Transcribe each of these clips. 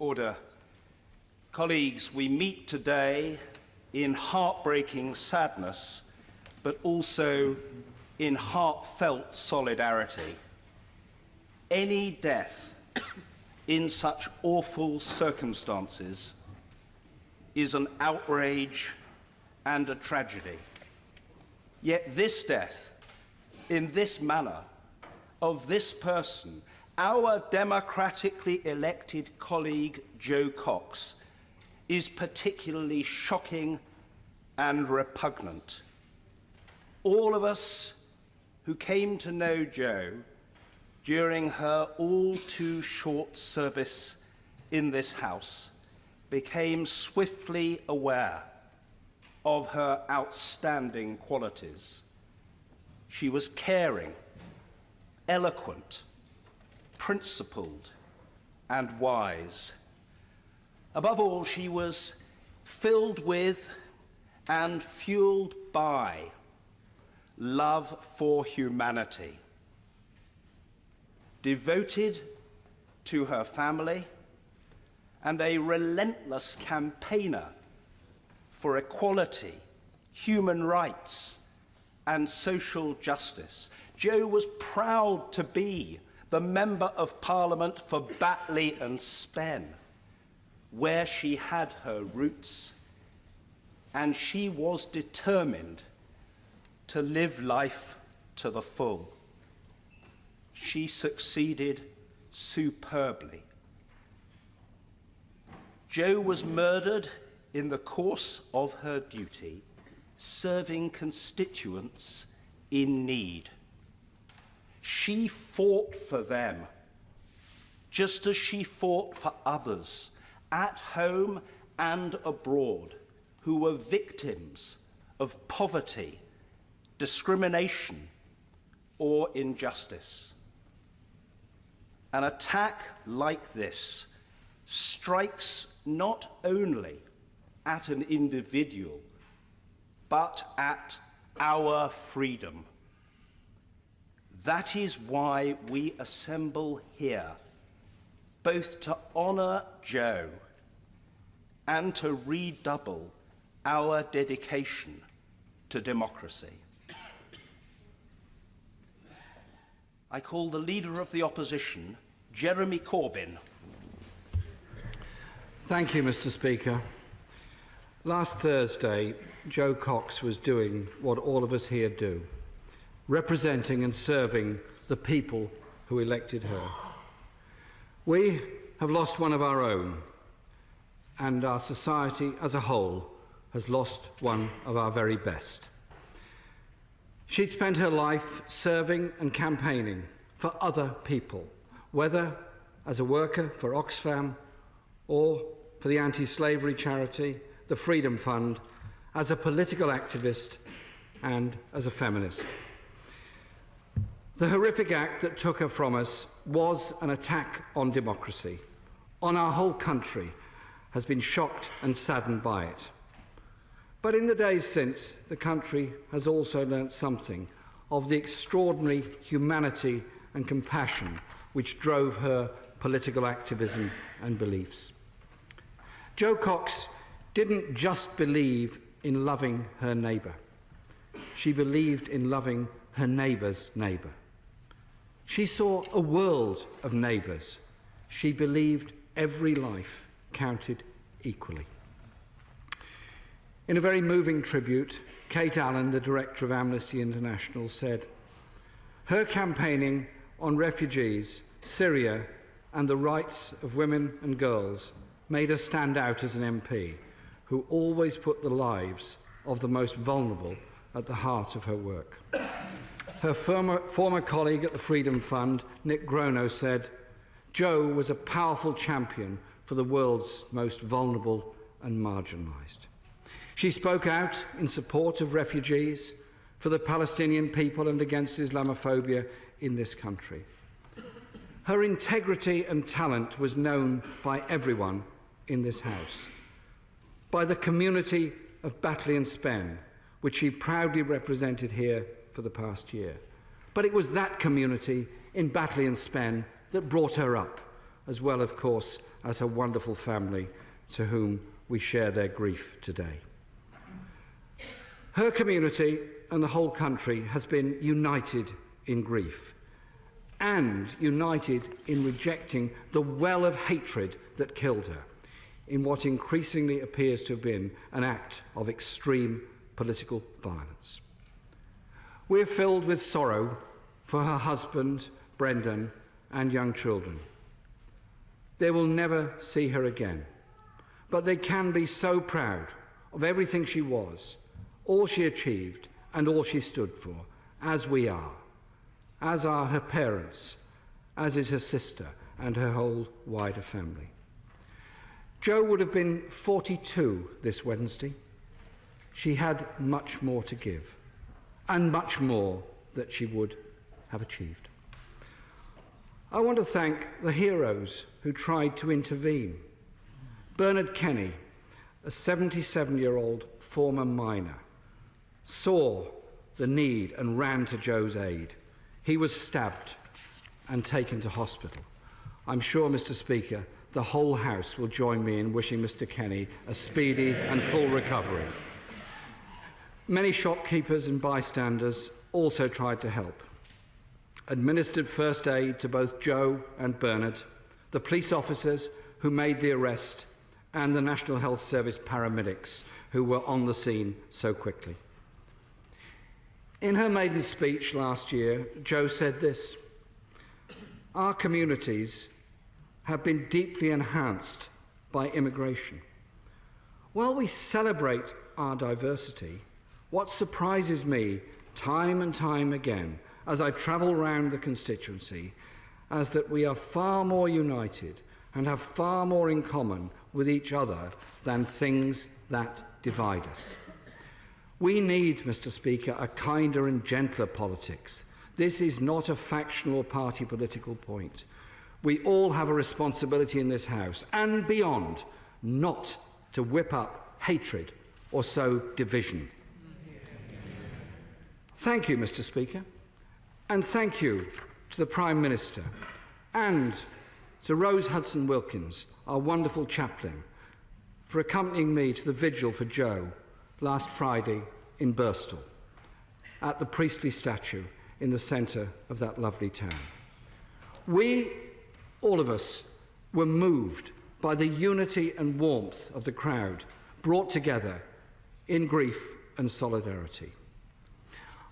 Order. Colleagues, we meet today in heartbreaking sadness, but also in heartfelt solidarity. Any death in such awful circumstances is an outrage and a tragedy. Yet this death, in this manner, of this person, our democratically elected colleague Jo Cox, is particularly shocking and repugnant. All of us who came to know Jo during her all too short service in this House became swiftly aware of her outstanding qualities. She was caring, eloquent, principled, and wise. Above all, she was filled with and fueled by love for humanity. Devoted to her family and a relentless campaigner for equality, human rights, and social justice, Jo was proud to be the Member of Parliament for Batley and Spen, where she had her roots, and she was determined to live life to the full. She succeeded superbly. Jo was murdered in the course of her duty, serving constituents in need. She fought for them, just as she fought for others, at home and abroad, who were victims of poverty, discrimination, or injustice. An attack like this strikes not only at an individual, but at our freedom. That is why we assemble here, both to honour Jo and to redouble our dedication to democracy. I call the Leader of the Opposition, Jeremy Corbyn. Thank you, Mr. Speaker. Last Thursday, Jo Cox was doing what all of us here do, representing and serving the people who elected her. We have lost one of our own, and our society as a whole has lost one of our very best. She'd spent her life serving and campaigning for other people, whether as a worker for Oxfam or for the anti-slavery charity, the Freedom Fund, as a political activist and as a feminist. The horrific act that took her from us was an attack on democracy, on our whole country has been shocked and saddened by it. But in the days since, the country has also learnt something of the extraordinary humanity and compassion which drove her political activism and beliefs. Jo Cox didn't just believe in loving her neighbour. She believed in loving her neighbour's neighbour. She saw a world of neighbours. She believed every life counted equally. In a very moving tribute, Kate Allen, the director of Amnesty International, said, "Her campaigning on refugees, Syria, and the rights of women and girls made her stand out as an MP who always put the lives of the most vulnerable at the heart of her work." Her former colleague at the Freedom Fund, Nick Grono, said, "Jo was a powerful champion for the world's most vulnerable and marginalised. She spoke out in support of refugees, for the Palestinian people and against Islamophobia in this country. Her integrity and talent was known by everyone in this House, by the community of Batley and Spen, which she proudly represented here for the past year. But it was that community in Batley and Spen that brought her up, as well, of course, as her wonderful family, to whom we share their grief today. Her community and the whole country has been united in grief and united in rejecting the well of hatred that killed her in what increasingly appears to have been an act of extreme political violence. We're filled with sorrow for her husband, Brendan, and young children. They will never see her again, but they can be so proud of everything she was, all she achieved, and all she stood for, as we are, as are her parents, as is her sister and her whole wider family. Jo would have been 42 this Wednesday. She had much more to give, and much more that she would have achieved. I want to thank the heroes who tried to intervene. Bernard Kenny, a 77-year-old former miner, saw the need and ran to Jo's aid. He was stabbed and taken to hospital. I'm sure, Mr. Speaker, the whole House will join me in wishing Mr. Kenny a speedy and full recovery. Many shopkeepers and bystanders also tried to help. Administered first aid to both Jo and Bernard, the police officers who made the arrest, and the National Health Service paramedics who were on the scene so quickly. In her maiden speech last year, Jo said this: "Our communities have been deeply enhanced by immigration. While we celebrate our diversity, what surprises me time and time again as I travel round the constituency is that we are far more united and have far more in common with each other than things that divide us. We need, Mr. Speaker, a kinder and gentler politics. This is not a factional or party political point. We all have a responsibility in this House and beyond not to whip up hatred or sow division." Thank you, Mr. Speaker, and thank you to the Prime Minister and to Rose Hudson-Wilkins, our wonderful chaplain, for accompanying me to the vigil for Jo last Friday in Birstall, at the priestly statue in the centre of that lovely town. We, all of us, were moved by the unity and warmth of the crowd brought together in grief and solidarity.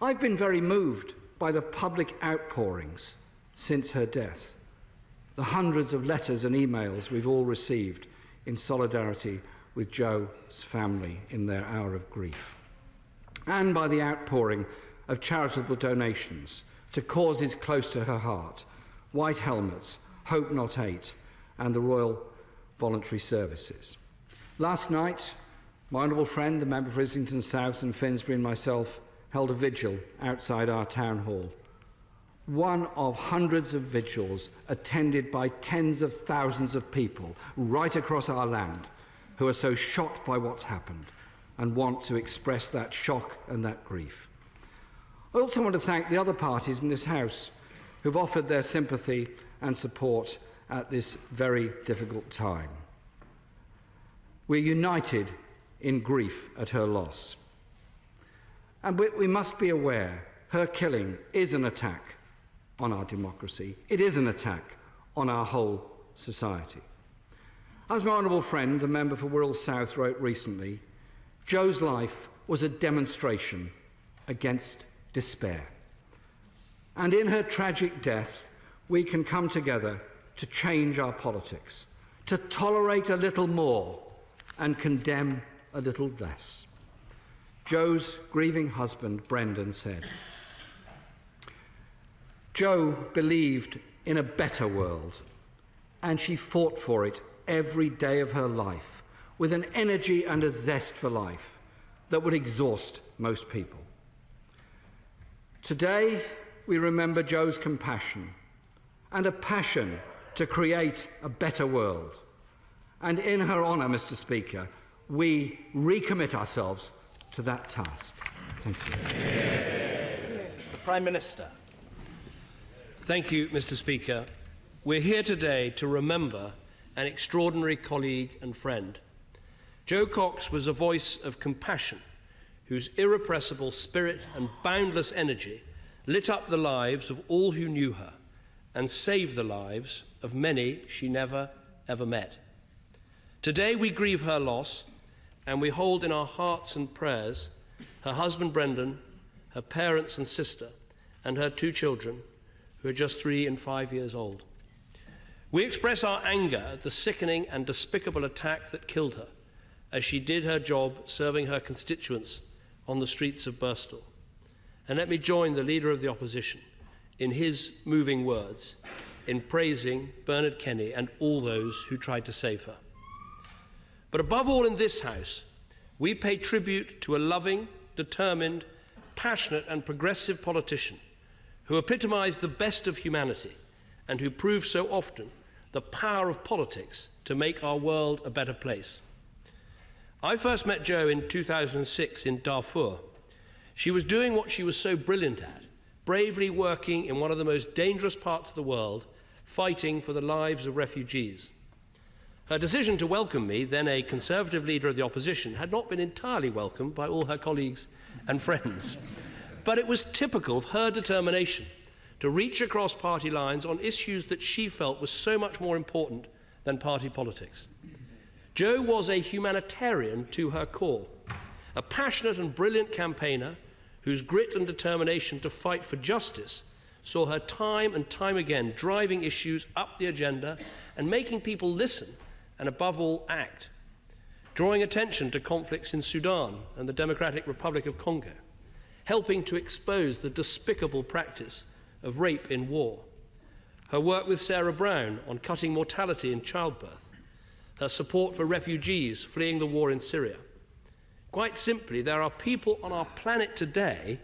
I've been very moved by the public outpourings since her death, the hundreds of letters and emails we've all received in solidarity with Jo's family in their hour of grief, and by the outpouring of charitable donations to causes close to her heart: White Helmets, Hope Not Hate, and the Royal Voluntary Services. Last night, my honourable friend, the member for Islington South and Finsbury, and myself held a vigil outside our town hall. One of hundreds of vigils attended by tens of thousands of people right across our land who are so shocked by what's happened and want to express that shock and that grief. I also want to thank the other parties in this House who've offered their sympathy and support at this very difficult time. We're united in grief at her loss. And we must be aware her killing is an attack on our democracy. It is an attack on our whole society. As my honourable friend, the member for Wirral South, wrote recently, Jo's life was a demonstration against despair. And in her tragic death, we can come together to change our politics, to tolerate a little more and condemn a little less. Jo's grieving husband, Brendan, said, "Jo believed in a better world, and she fought for it every day of her life with an energy and a zest for life that would exhaust most people." Today, we remember Jo's compassion and a passion to create a better world. And in her honour, Mr. Speaker, we recommit ourselves to that task. Thank you. The Prime Minister. Thank you, Mr. Speaker. we're here today to remember an extraordinary colleague and friend. Jo Cox was a voice of compassion, whose irrepressible spirit and boundless energy lit up the lives of all who knew her and saved the lives of many she never, ever met. Today we grieve her loss, and we hold in our hearts and prayers her husband Brendan, her parents and sister, and her 2 children, who are just 3 and 5 years old. We express our anger at the sickening and despicable attack that killed her, as she did her job serving her constituents on the streets of Birstall. And let me join the Leader of the Opposition in his moving words in praising Bernard Kenny and all those who tried to save her. But above all in this House, we pay tribute to a loving, determined, passionate and progressive politician who epitomised the best of humanity and who proved so often the power of politics to make our world a better place. I first met Jo in 2006 in Darfur. She was doing what she was so brilliant at, bravely working in one of the most dangerous parts of the world, fighting for the lives of refugees. Her decision to welcome me, then a Conservative Leader of the Opposition, had not been entirely welcomed by all her colleagues and friends. But it was typical of her determination to reach across party lines on issues that she felt were so much more important than party politics. Jo was a humanitarian to her core, a passionate and brilliant campaigner whose grit and determination to fight for justice saw her time and time again driving issues up the agenda and making people listen and, above all, act, drawing attention to conflicts in Sudan and the Democratic Republic of Congo, helping to expose the despicable practice of rape in war, her work with Sarah Brown on cutting mortality in childbirth, her support for refugees fleeing the war in Syria. Quite simply, there are people on our planet today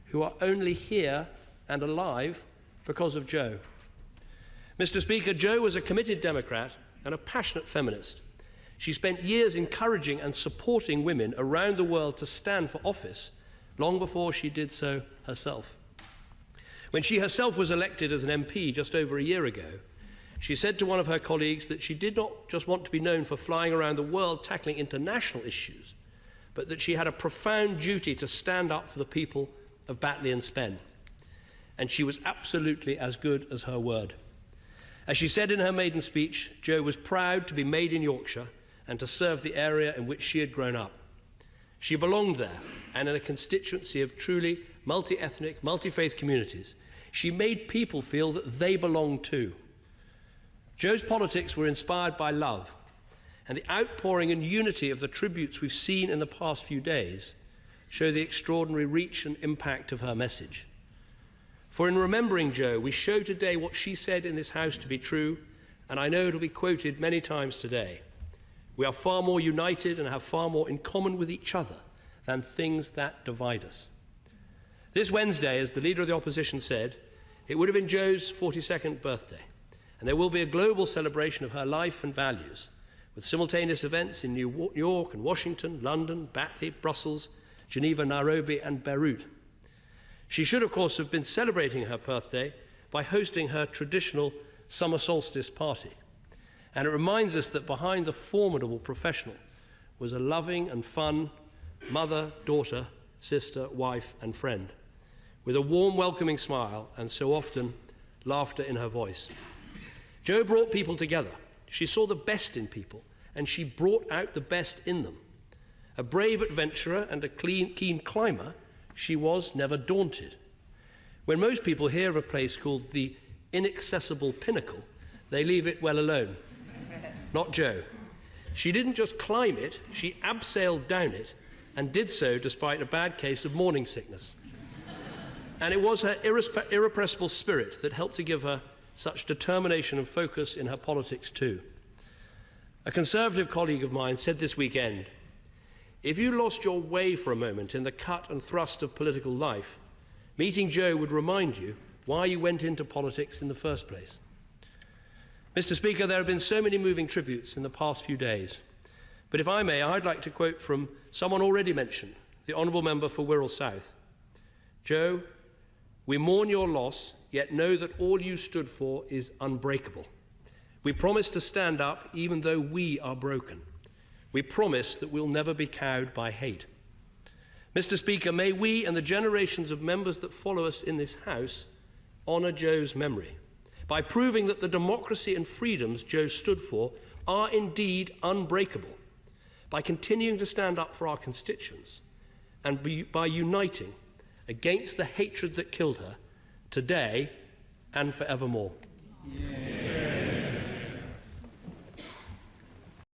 who are only here and alive because of Jo. Mr. Speaker, Jo was a committed Democrat and a passionate feminist. She spent years encouraging and supporting women around the world to stand for office long before she did so herself. When she herself was elected as an MP just over a year ago, she said to one of her colleagues that she did not just want to be known for flying around the world tackling international issues, but that she had a profound duty to stand up for the people of Batley and Spen. And she was absolutely as good as her word. As she said in her maiden speech, Jo was proud to be made in Yorkshire and to serve the area in which she had grown up. She belonged there, and in a constituency of truly multi-ethnic, multi-faith communities, she made people feel that they belonged too. Jo's politics were inspired by love, and the outpouring and unity of the tributes we've seen in the past few days show the extraordinary reach and impact of her message. For in remembering Jo, we show today what she said in this House to be true, and I know it'll be quoted many times today. We are far more united and have far more in common with each other than things that divide us. This Wednesday, as the Leader of the Opposition said, it would have been Jo's 42nd birthday, and there will be a global celebration of her life and values, with simultaneous events in New York and Washington, London, Batley, Brussels, Geneva, Nairobi and Beirut. She should, of course, have been celebrating her birthday by hosting her traditional summer solstice party. And it reminds us that behind the formidable professional was a loving and fun mother, daughter, sister, wife and friend, with a warm, welcoming smile and so often laughter in her voice. Jo brought people together. She saw the best in people, and she brought out the best in them. A brave adventurer and a keen climber, she was never daunted. When most people hear of a place called the Inaccessible Pinnacle, they leave it well alone. Not Jo. She didn't just climb it, she abseiled down it, and did so despite a bad case of morning sickness. And it was her irrepressible spirit that helped to give her such determination and focus in her politics too. A Conservative colleague of mine said this weekend, if you lost your way for a moment in the cut and thrust of political life, meeting Jo would remind you why you went into politics in the first place. Mr. Speaker, there have been so many moving tributes in the past few days, but if I may, I'd like to quote from someone already mentioned, the Honourable Member for Wirral South. Jo, We mourn your loss, yet know that all you stood for is unbreakable. We promise to stand up even though we are broken. We promise that we'll never be cowed by hate. Mr. Speaker, may we and the generations of members that follow us in this House honour Jo's memory by proving that the democracy and freedoms Jo stood for are indeed unbreakable, by continuing to stand up for our constituents and by uniting against the hatred that killed her today and forevermore. Yeah.